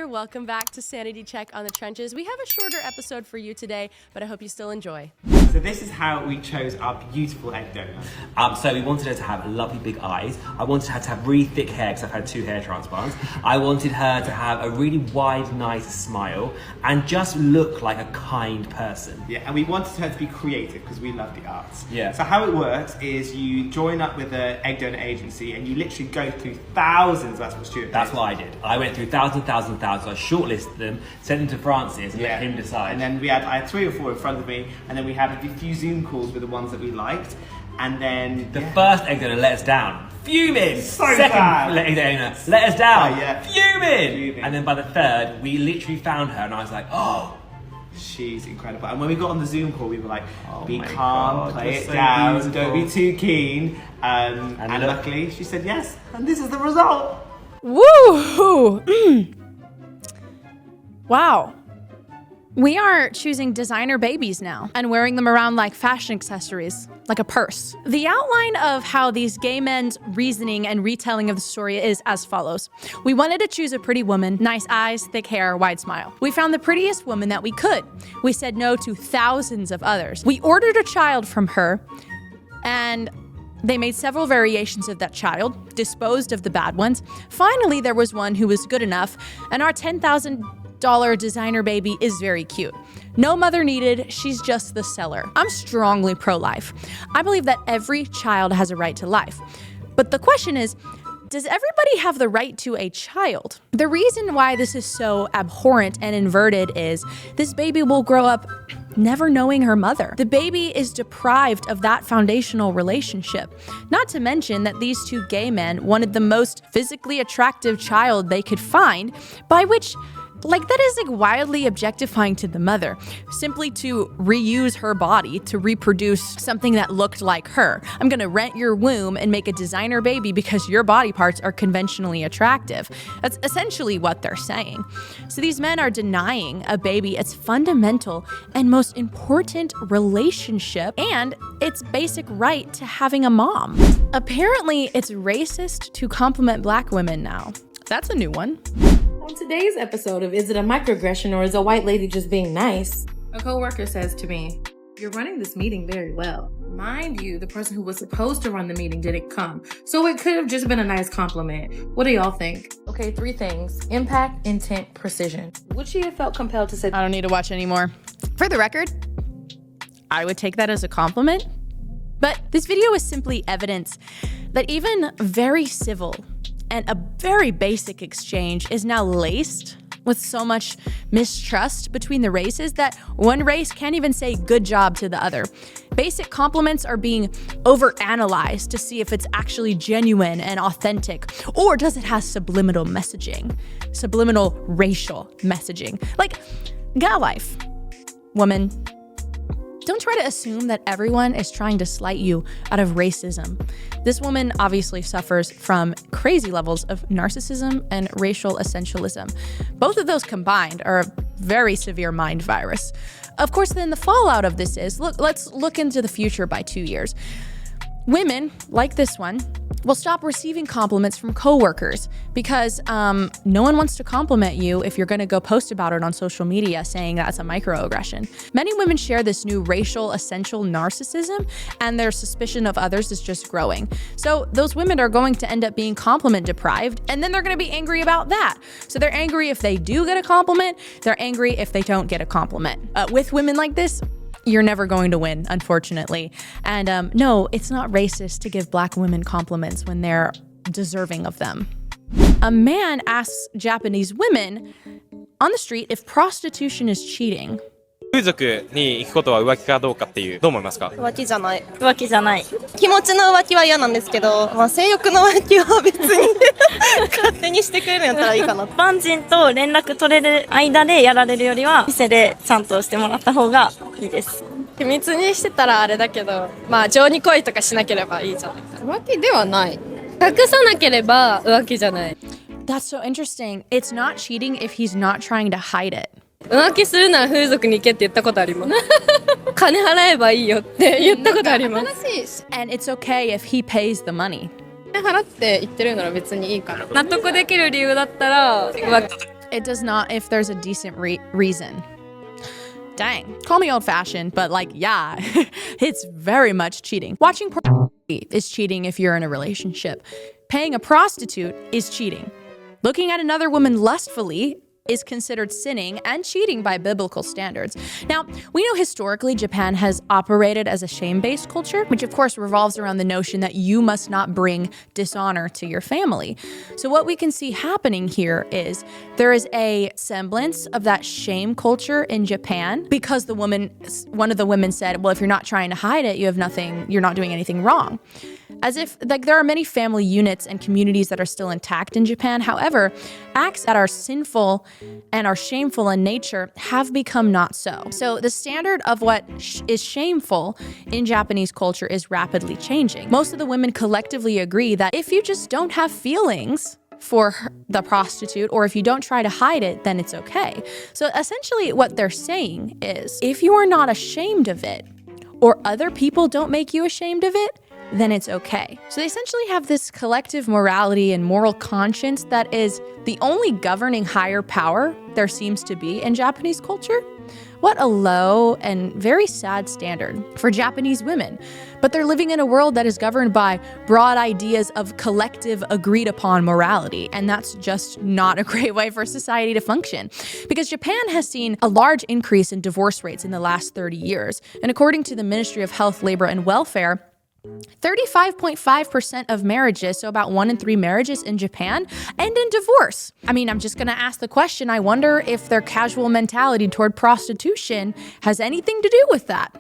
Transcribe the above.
there. Welcome back to Sanity Check on the Trenches. We have a shorter episode for you today, but I hope you still enjoy. So this is how we chose our beautiful egg donor. So we wanted her to have lovely big eyes. I wanted her to have really thick hair because I've had 2 hair transplants. I wanted her to have a really wide, nice smile and just look like a kind person. Yeah, and we wanted her to be creative because we love the arts. Yeah. So how it works is you join up with an egg donor agency and you literally go through thousands, that's what Stuart That's what I did. I went through thousands. I shortlisted them, sent them to Francis and let him decide. And then I had 3 or 4 in front of me, and then we had a few Zoom calls with the ones that we liked. And then the first egg donor let us down. Fuming! So Second bad. egg donor let us down. Oh, yeah. Fuming! And then by the third, we literally found her and I was like, oh, she's incredible. And when we got on the Zoom call, we were like, be my calm, God, play you're it so down, beautiful. don't be too keen. And luckily, she said yes. And this is the result. Woo! Wow. We are choosing designer babies now and wearing them around like fashion accessories, like a purse. The outline of how these gay men's reasoning and retelling of the story is as follows. We wanted to choose a pretty woman, nice eyes, thick hair, wide smile. We found the prettiest woman that we could. We said no to thousands of others. We ordered a child from her, and they made several variations of that child, disposed of the bad ones. Finally, there was one who was good enough, and our $10,000 designer baby is very cute. No mother needed, she's just the seller. I'm strongly pro-life. I believe that every child has a right to life. But the question is, does everybody have the right to a child? The reason why this is so abhorrent and inverted is this baby will grow up never knowing her mother. The baby is deprived of that foundational relationship. Not to mention that these 2 gay men wanted the most physically attractive child they could find, by which that is wildly objectifying to the mother, simply to reuse her body to reproduce something that looked like her. I'm gonna rent your womb and make a designer baby because your body parts are conventionally attractive. That's essentially what they're saying. So these men are denying a baby its fundamental and most important relationship and its basic right to having a mom. Apparently, it's racist to compliment Black women now. That's a new one. On today's episode of Is It a Microaggression or Is a White Lady Just Being Nice? A coworker says to me, "You're running this meeting very well. Mind you, the person who was supposed to run the meeting didn't come. So it could have just been a nice compliment. What do y'all think?" Okay, 3 things. Impact, intent, precision. Would she have felt compelled to say, I don't need to watch anymore. For the record, I would take that as a compliment. But this video is simply evidence that even very civil and a very basic exchange is now laced with so much mistrust between the races that one race can't even say good job to the other. Basic compliments are being overanalyzed to see if it's actually genuine and authentic, or does it have subliminal messaging, subliminal racial messaging. Like, gal life, woman. Don't try to assume that everyone is trying to slight you out of racism. This woman obviously suffers from crazy levels of narcissism and racial essentialism. Both of those combined are a very severe mind virus. Of course, then the fallout of this is, let's look into the future by 2 years. Women, like this one, will stop receiving compliments from coworkers because no one wants to compliment you if you're gonna go post about it on social media saying that's a microaggression. Many women share this new racial essential narcissism, and their suspicion of others is just growing. So those women are going to end up being compliment deprived, and then they're gonna be angry about that. So they're angry if they do get a compliment, they're angry if they don't get a compliment. With women like this, you're never going to win, unfortunately. And no, it's not racist to give Black women compliments when they're deserving of them. A man asks Japanese women on the street if prostitution is cheating. 風俗に行くことは浮気かどうかっていう、どう思いますか？浮気じゃない。浮気じゃない。気持ちの浮気は嫌なんですけど、性欲の浮気は別に勝手にしてくれるんやったらいいかな。一般人と連絡取れる間でやられるよりは、店でちゃんとしてもらった方がいいです。秘密にしてたらあれだけど、情に恋とかしなければいいじゃないか。浮気ではない。隠さなければ浮気じゃない。That's so interesting. It's not cheating if he's not trying to hide it. 浮気するなら風俗に行けって言ったことあります。金払えばいいよって言ったことあります。And it's okay if he pays the money. 払って言ってるなら別にいいから。納得できる理由だったら浮気。It does not if there's a decent reason. Dang. Call me old-fashioned, but like, yeah, it's very much cheating. Watching pornography is cheating if you're in a relationship. Paying a prostitute is cheating. Looking at another woman lustfully is considered sinning and cheating by biblical standards. Now, we know historically Japan has operated as a shame-based culture, which of course revolves around the notion that you must not bring dishonor to your family. So what we can see happening here is there is a semblance of that shame culture in Japan because one of the women said, well, if you're not trying to hide it, you're not doing anything wrong. As if, like, there are many family units and communities that are still intact in Japan. However, acts that are sinful and are shameful in nature have become not so. So the standard of what is shameful in Japanese culture is rapidly changing. Most of the women collectively agree that if you just don't have feelings for the prostitute, or if you don't try to hide it, then it's okay. So essentially what they're saying is, if you are not ashamed of it, or other people don't make you ashamed of it, then it's okay. So they essentially have this collective morality and moral conscience that is the only governing higher power there seems to be in Japanese culture. What a low and very sad standard for Japanese women. But they're living in a world that is governed by broad ideas of collective agreed upon morality. And that's just not a great way for society to function. Because Japan has seen a large increase in divorce rates in the last 30 years. And according to the Ministry of Health, Labor, and Welfare, 35.5% of marriages, so about 1 in 3 marriages in Japan, end in divorce. I mean, I'm just going to ask the question, I wonder if their casual mentality toward prostitution has anything to do with that.